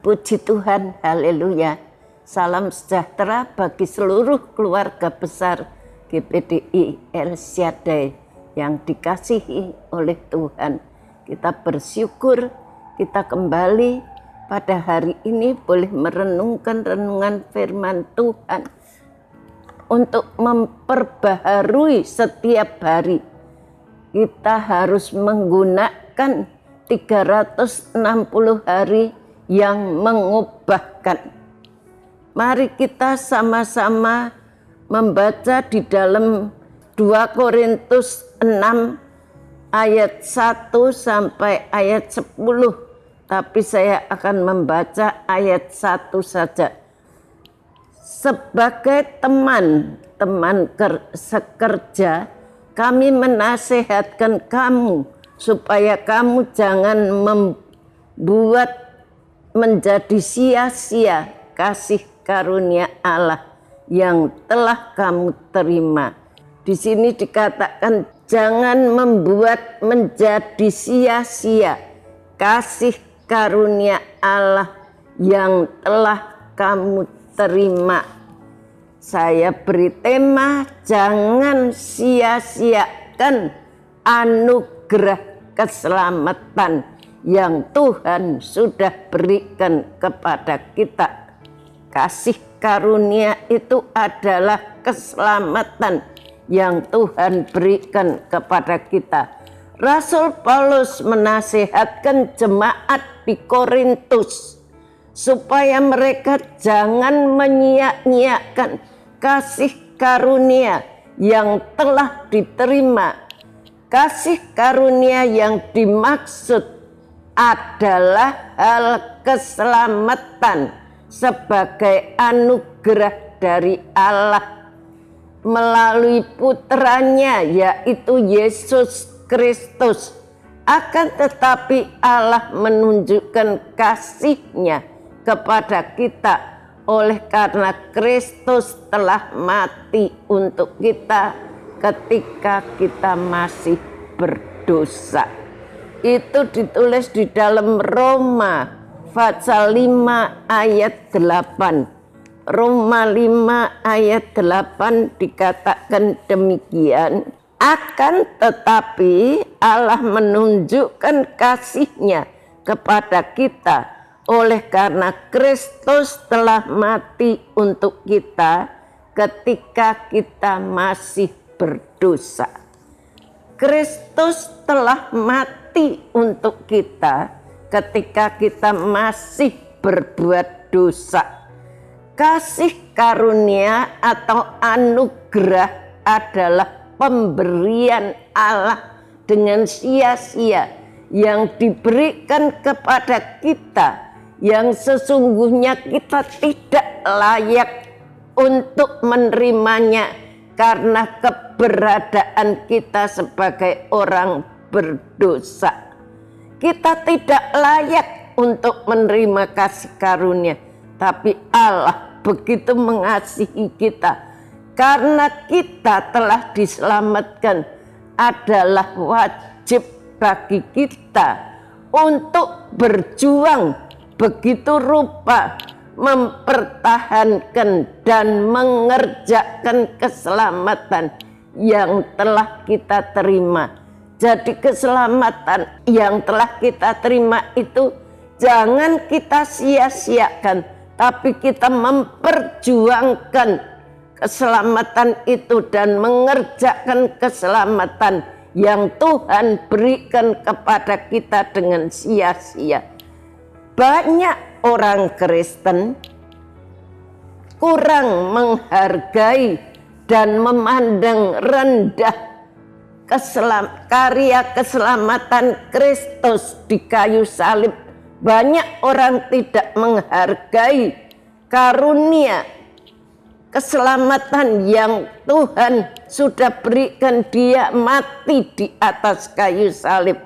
Puji Tuhan, haleluya. Salam sejahtera bagi seluruh keluarga besar GPDI El Shaddai yang dikasihi oleh Tuhan. Kita bersyukur kita kembali pada hari ini boleh merenungkan renungan firman Tuhan untuk memperbaharui setiap hari. Kita harus menggunakan 360 hari yang mengubahkan. Mari kita sama-sama membaca di dalam 2 Korintus 6 ayat 1 sampai ayat 10. Tapi saya akan membaca ayat 1 saja. Sebagai teman sekerja, kami menasihatkan kamu supaya kamu jangan membuat menjadi sia-sia kasih karunia Allah yang telah kamu terima. Di sini dikatakan jangan membuat menjadi sia-sia kasih karunia Allah yang telah kamu terima. Saya beri tema jangan sia-siakan anugerah keselamatan yang Tuhan sudah berikan kepada kita. Kasih karunia itu adalah keselamatan yang Tuhan berikan kepada kita. Rasul Paulus menasihatkan jemaat di Korintus supaya mereka jangan menyia-nyiakan kasih karunia yang telah diterima. Kasih karunia yang dimaksud adalah hal keselamatan sebagai anugerah dari Allah melalui putranya yaitu Yesus Kristus. Akan tetapi Allah menunjukkan kasih-Nya kepada kita oleh karena Kristus telah mati untuk kita ketika kita masih berdosa. Itu ditulis di dalam Roma pasal 5 ayat 8. Roma 5 ayat 8 dikatakan demikian. Akan tetapi Allah menunjukkan kasih-Nya kepada kita oleh karena Kristus telah mati untuk kita ketika kita masih berdosa. Kristus telah mati untuk kita ketika kita masih berbuat dosa. Kasih karunia atau anugerah adalah pemberian Allah dengan sia-sia yang diberikan kepada kita yang sesungguhnya kita tidak layak untuk menerimanya karena keberadaan kita sebagai orang berdosa. Kita tidak layak untuk menerima kasih karunia, tapi Allah begitu mengasihi kita. Karena kita telah diselamatkan, adalah wajib bagi kita untuk berjuang begitu rupa mempertahankan dan mengerjakan keselamatan yang telah kita terima. Jadi keselamatan yang telah kita terima itu jangan kita sia-siakan, tapi kita memperjuangkan keselamatan itu dan mengerjakan keselamatan yang Tuhan berikan kepada kita dengan sia-sia. Banyak orang Kristen kurang menghargai dan memandang rendah karya keselamatan Kristus di kayu salib. Banyak orang tidak menghargai karunia keselamatan yang Tuhan sudah berikan. Dia mati di atas kayu salib.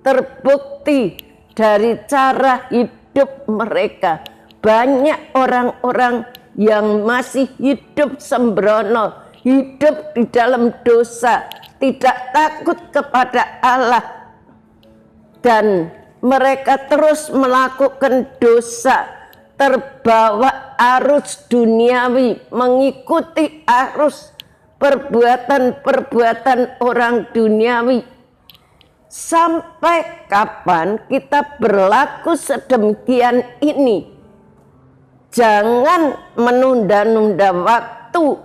Terbukti dari cara hidup mereka. Banyak orang-orang yang masih hidup sembrono, hidup di dalam dosa, tidak takut kepada Allah, dan mereka terus melakukan dosa terbawa arus duniawi, mengikuti arus perbuatan-perbuatan orang duniawi. Sampai kapan kita berlaku sedemikian ini? Jangan menunda-nunda waktu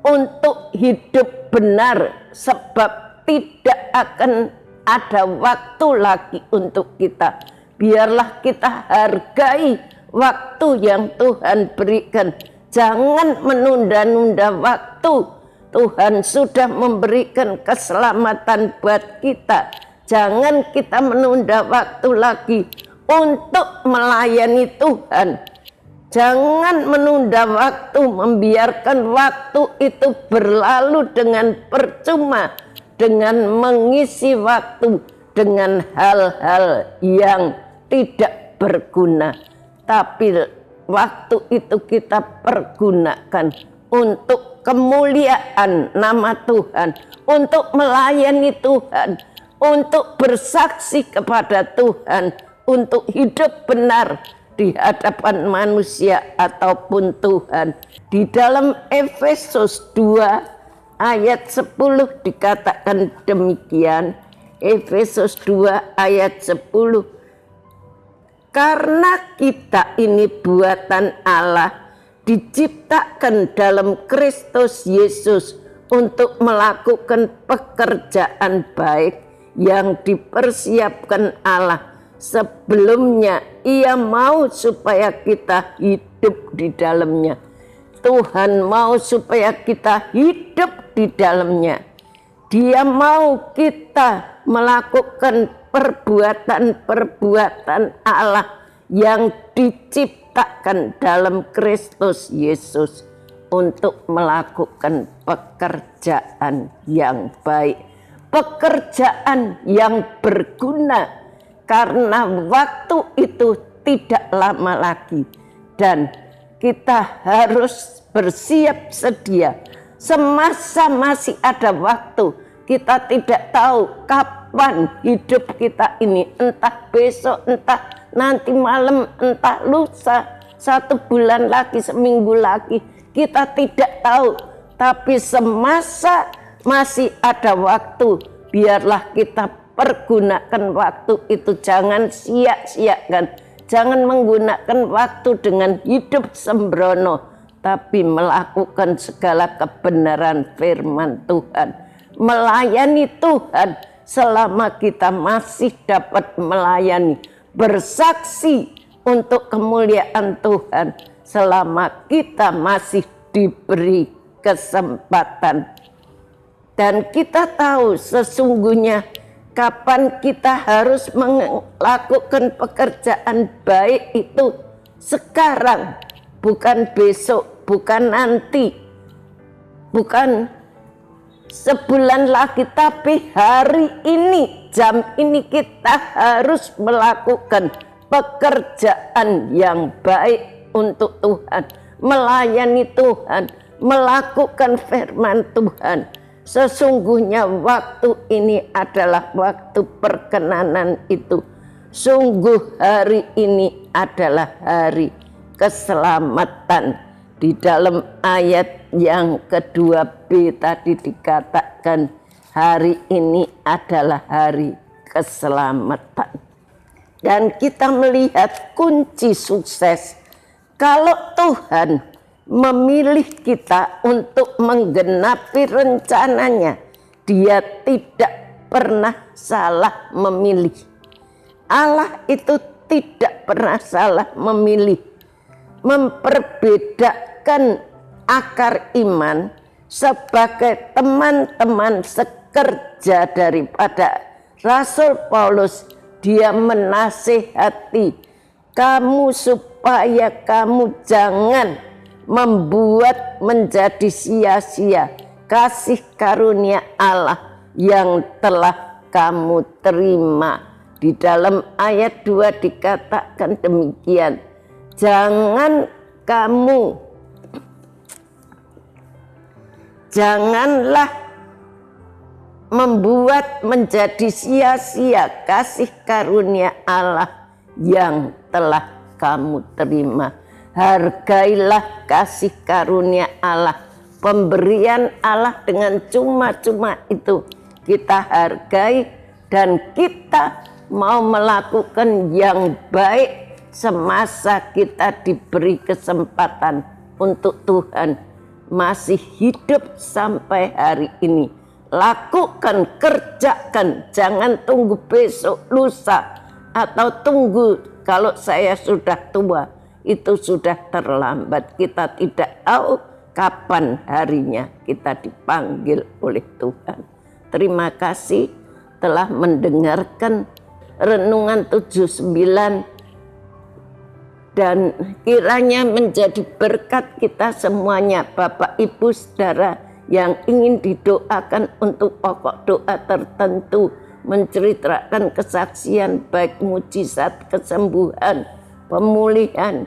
untuk hidup benar, sebab tidak akan ada waktu lagi untuk kita. Biarlah kita hargai waktu yang Tuhan berikan. Jangan menunda-nunda waktu. Tuhan sudah memberikan keselamatan buat kita. Jangan kita menunda waktu lagi untuk melayani Tuhan. Jangan menunda waktu, membiarkan waktu itu berlalu dengan percuma, dengan mengisi waktu dengan hal-hal yang tidak berguna. Tapi waktu itu kita pergunakan untuk kemuliaan nama Tuhan, untuk melayani Tuhan, untuk bersaksi kepada Tuhan, untuk hidup benar di hadapan manusia ataupun Tuhan. Di dalam Efesus 2 ayat 10 dikatakan demikian. Efesus 2 ayat 10. Karena kita ini buatan Allah, diciptakan dalam Kristus Yesus untuk melakukan pekerjaan baik yang dipersiapkan Allah sebelumnya. Ia mau supaya kita hidup di dalamnya. Tuhan mau supaya kita hidup di dalamnya. Dia mau kita melakukan perbuatan-perbuatan Allah yang diciptakan dalam Kristus Yesus untuk melakukan pekerjaan yang baik, pekerjaan yang berguna, karena waktu itu tidak lama lagi dan kita harus bersiap sedia. Semasa masih ada waktu, kita tidak tahu kapan hidup kita ini, entah besok, entah nanti malam, entah lusa, 1 bulan lagi, seminggu lagi, kita tidak tahu. Tapi semasa masih ada waktu, biarlah kita pergunakan waktu itu. Jangan sia-siakan, jangan menggunakan waktu dengan hidup sembrono, tapi melakukan segala kebenaran firman Tuhan, melayani Tuhan selama kita masih dapat melayani, bersaksi untuk kemuliaan Tuhan selama kita masih diberi kesempatan. Dan kita tahu sesungguhnya kapan kita harus melakukan pekerjaan baik itu sekarang, bukan besok, bukan nanti, bukan sebulan lagi, tapi hari ini, jam ini kita harus melakukan pekerjaan yang baik untuk Tuhan, melayani Tuhan, melakukan firman Tuhan. Sesungguhnya waktu ini adalah waktu perkenanan itu. Sungguh hari ini adalah hari keselamatan. Di dalam ayat yang kedua B tadi dikatakan hari ini adalah hari keselamatan. Dan kita melihat kunci sukses. Kalau Tuhan memilih kita untuk menggenapi rencananya, Dia tidak pernah salah memilih. Allah itu tidak pernah salah memilih. Memperbedakan akar iman sebagai teman-teman sekerja daripada Rasul Paulus. Dia menasihati kamu supaya kamu jangan membuat menjadi sia-sia kasih karunia Allah yang telah kamu terima. Di dalam ayat 2 dikatakan demikian. Janganlah membuat menjadi sia-sia kasih karunia Allah yang telah kamu terima. Hargailah kasih karunia Allah, pemberian Allah dengan cuma-cuma itu kita hargai, dan kita mau melakukan yang baik semasa kita diberi kesempatan untuk Tuhan masih hidup sampai hari ini. Lakukan, kerjakan, jangan tunggu besok, lusa, atau tunggu kalau saya sudah tua. Itu sudah terlambat. Kita tidak tahu kapan harinya kita dipanggil oleh Tuhan. Terima kasih telah mendengarkan renungan 79, dan kiranya menjadi berkat kita semuanya. Bapak, Ibu, Saudara yang ingin didoakan untuk pokok doa tertentu, menceritakan kesaksian baik mujizat, kesembuhan, pemulihan,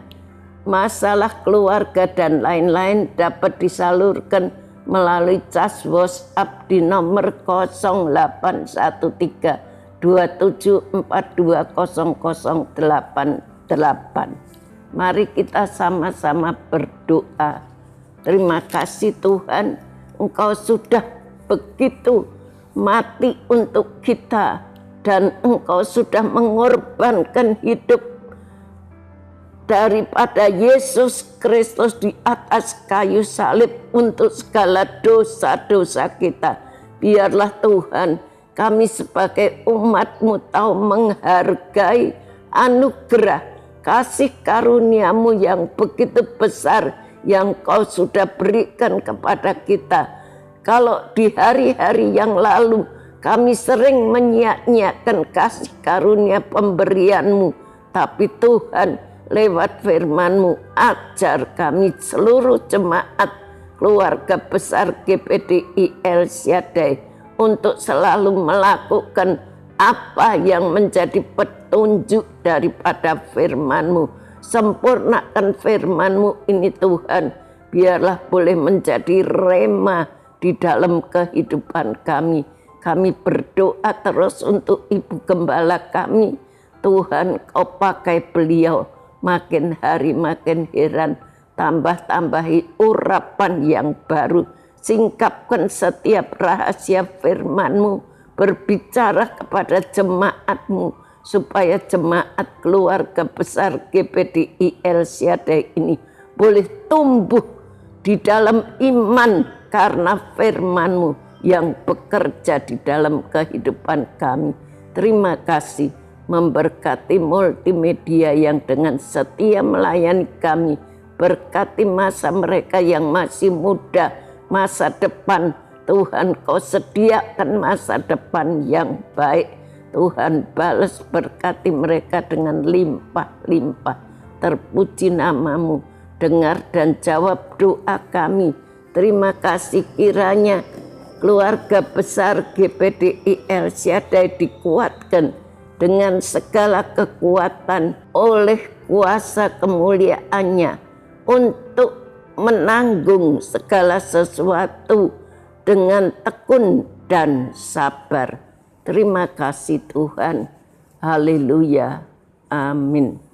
masalah keluarga dan lain-lain, dapat disalurkan melalui cas WhatsApp di nomor 0813 27420088. Mari kita sama-sama berdoa. Terima kasih Tuhan, Engkau sudah begitu mati untuk kita, dan Engkau sudah mengorbankan hidup daripada Yesus Kristus di atas kayu salib untuk segala dosa-dosa kita. Biarlah Tuhan, kami sebagai umat-Mu tahu menghargai anugerah kasih karunia-Mu yang begitu besar yang Kau sudah berikan kepada kita. Kalau di hari-hari yang lalu kami sering menyia-nyiakan kasih karunia pemberian-Mu, tapi Tuhan, lewat firman-Mu, ajar kami seluruh jemaat keluarga besar GPDI El Shaddai untuk selalu melakukan apa yang menjadi petunjuk daripada firman-Mu. Sempurnakan firman-Mu ini Tuhan, biarlah boleh menjadi rema di dalam kehidupan kami. Kami berdoa terus untuk Ibu Gembala kami. Tuhan, Kau pakai beliau makin hari makin heran, tambah-tambahi urapan yang baru, singkapkan setiap rahasia firman-Mu, berbicara kepada jemaat-Mu, supaya jemaat keluarga besar GPDI El Shaddai ini boleh tumbuh di dalam iman karena firman-Mu yang bekerja di dalam kehidupan kami. Terima kasih, memberkati multimedia yang dengan setia melayani kami. Berkati masa mereka yang masih muda, masa depan. Tuhan, Kau sediakan masa depan yang baik. Tuhan, balas berkati mereka dengan limpah-limpah. Terpuji nama-Mu, dengar dan jawab doa kami. Terima kasih, kiranya keluarga besar GPDI El Shaddai dikuatkan dengan segala kekuatan oleh kuasa kemuliaan-Nya untuk menanggung segala sesuatu dengan tekun dan sabar. Terima kasih Tuhan. Haleluya. Amin.